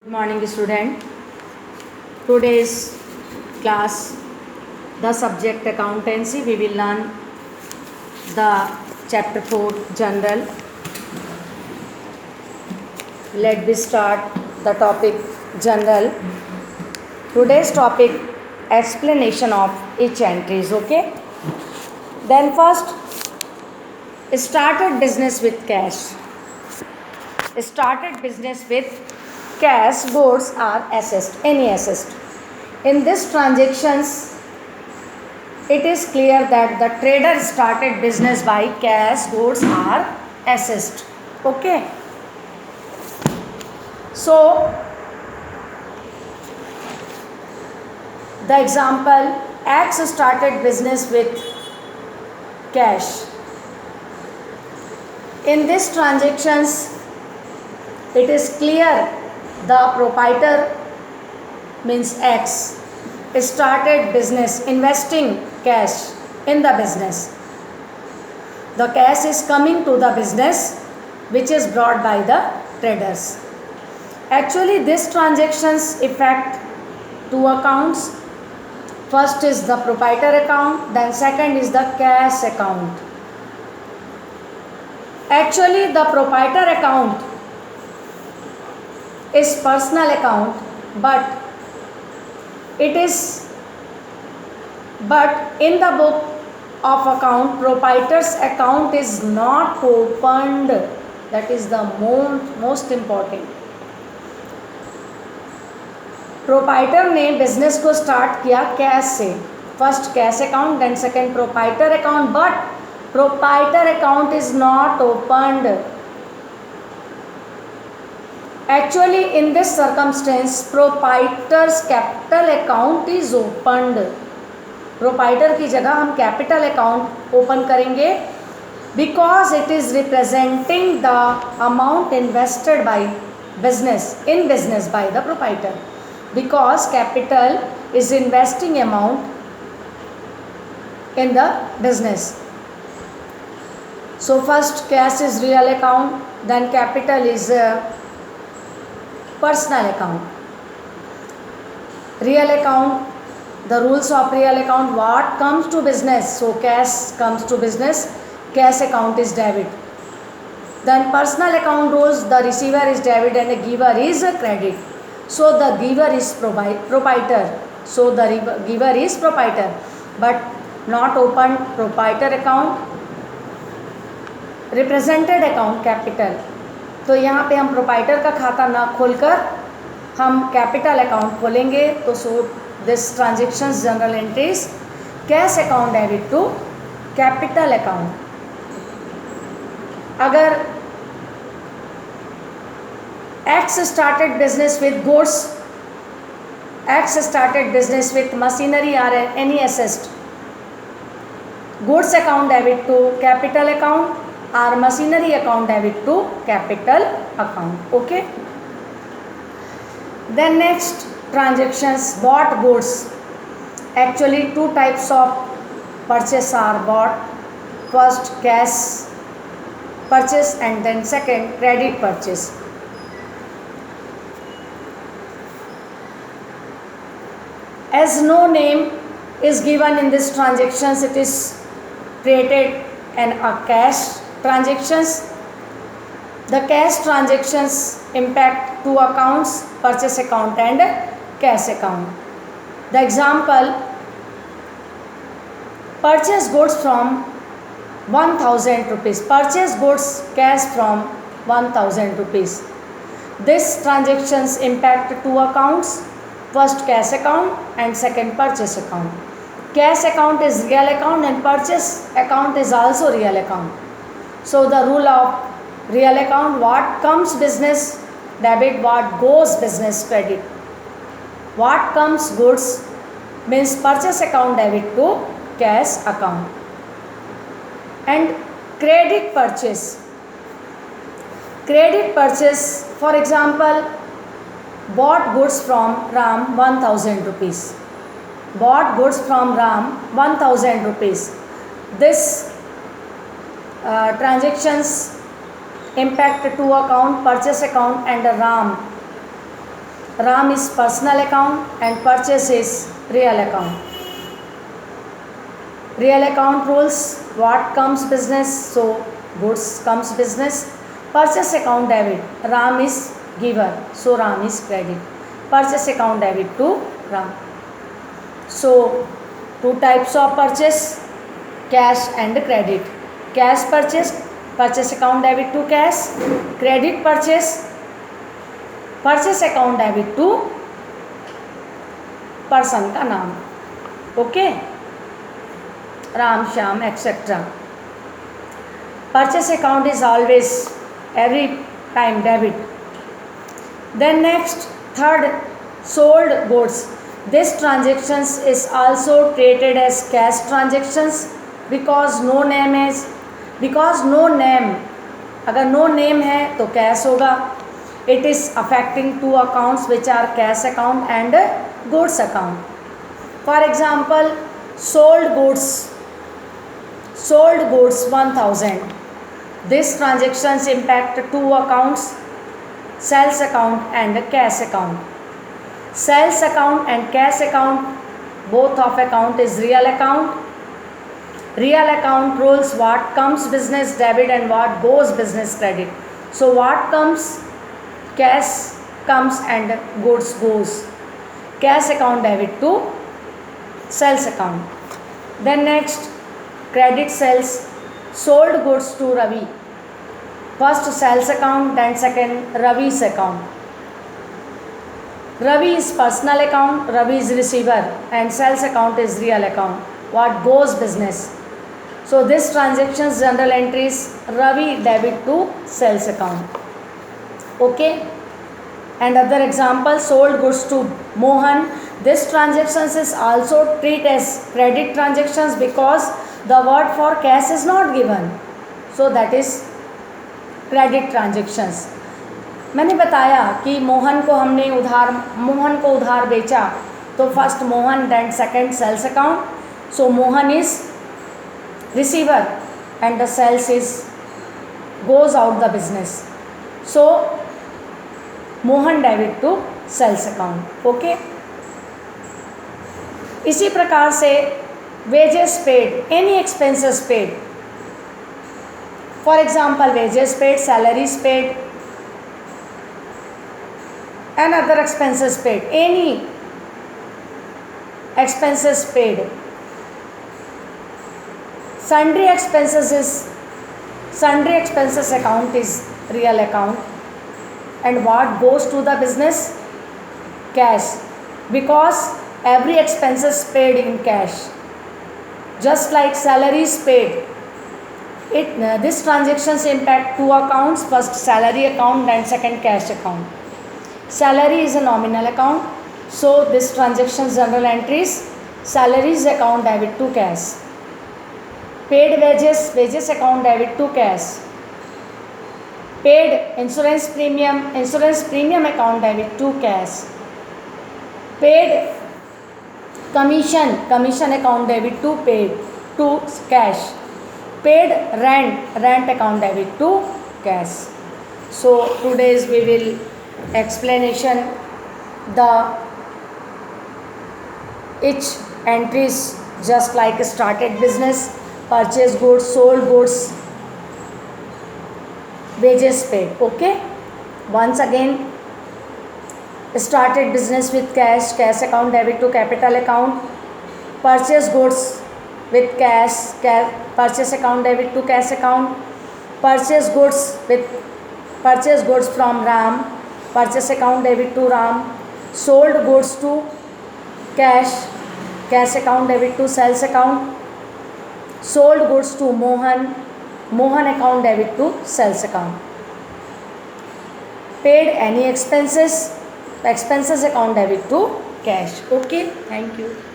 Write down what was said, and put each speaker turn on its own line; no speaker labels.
Good morning, student. Today's class, the subject accountancy, we will learn the chapter 4 general. Let me start the topic general. Today's topic explanation of each entries. Okay. Then first, started business with cash. Started business with cash, goods are assessed, any assessed. In this transactions, it is clear that the trader started business by cash, goods are assessed. Okay. So, the example, X started business with cash. In this transactions, it is clear the proprietor means X started business investing cash in the business. The cash is coming to the business which is brought by the traders. Actually, this transactions affect two accounts. First is the proprietor account, then second is the cash account. Actually, the proprietor account is personal account, but in the book of account, proprietor's account is not opened. That is the most important. Proprietor ने business को start किया cash से. First cash account, then second proprietor account, but proprietor account is not opened. Actually, in this circumstance, proprietor's capital account is opened. Proprietor की जगह हम capital account open करेंगे because it is representing the amount invested by in business by the proprietor. Because capital is investing amount in the business. So first cash is real account, then capital is personal account. Real account, the rules of real account, what comes to business? So cash comes to business, cash account is debit. Then personal account rules, the receiver is debit and the giver is a credit. So the giver is proprietor. So the giver is proprietor, but not open proprietor account, represented account capital. तो यहाँ पे हम proprietor का खाता ना खोलकर हम capital account खोलेंगे. तो so this transactions general entries, cash account debit to capital account. अगर X started business with goods, X started business with machinery or any assessed, goods account debit to capital account or machinery account debit to capital account. Okay. Then next transactions, bought goods. Actually two types of purchase are bought. First cash purchase and then second credit purchase. As no name is given in this transactions, it is created an a cash transactions. The cash transactions impact two accounts, purchase account and cash account. The example, purchase goods from 1000 rupees, purchase goods cash from 1000 rupees. This transactions impact two accounts, first cash account and second purchase account. Cash account is real account and purchase account is also real account. So the rule of real account, what comes business debit, what goes business credit. What comes goods means purchase account debit to cash account. And credit purchase. Credit purchase, for example, bought goods from Ram 1000 rupees. Bought goods from Ram 1000 rupees. This transactions impact two account, purchase account and a RAM. Ram is personal account and purchase is real account. Real account rules, what comes business, so goods comes business. Purchase account debit, Ram is giver, so Ram is credit. Purchase account debit to Ram. So two types of purchase, cash and credit. Cash purchase, purchase account debit to cash. Credit purchase, purchase account debit to person का नाम. Okay, Ram, Shyam, etc. Purchase account is always every time debit. Then next, third, sold goods. This transactions is also treated as cash transactions because no name is, because no name, अगर no name है तो cash होगा. It is affecting two accounts which are cash account and goods account. For example, sold goods 1000. This transactions impact two accounts, sales account and cash account. Sales account and cash account, both of account is real account. Real account rules, what comes business debit and what goes business credit. So what comes, cash comes and goods goes. Cash account debit to sales account. Then next, credit sales, sold goods to Ravi. First sales account, then second Ravi's account. Ravi is personal account, Ravi is receiver, and sales account is real account. What goes business? So this transactions general entries, Ravi debit to sales account. Okay. And other example, sold goods to Mohan. This transactions is also treated as credit transactions because the word for cash is not given. So that is credit transactions. मैंने बताया कि मोहन को उधार बेचा तो first Mohan, then second sales account. So Mohan is receiver and the sales is goes out the business. So Mohan debit to sales account. Okay. इसी प्रकार से wages paid, any expenses paid. For example wages paid, salaries paid and other expenses paid, any expenses paid. Sundry expenses account is real account. And what goes to the business? Cash, because every expenses paid in cash. Just like salaries paid, this transactions impact two accounts, first salary account, then second cash account. Salary is a nominal account, so this transactions general entries, salaries account debit to cash. Paid wages account debit to cash. Paid insurance premium account debit to cash. Paid commission account debit to cash. Paid rent account debit to cash. So today's we will explanation the each entries just like started business, purchase goods, sold goods, wages paid. Okay, once again, started business with cash account debit to capital account. Purchase goods with cash purchase account debit to cash account. Purchase goods from Ram, purchase account debit to Ram. Sold goods to cash account debit to sales account. Sold goods to Mohan account debit to sales account. Paid any expenses account debit to cash. Okay, thank you.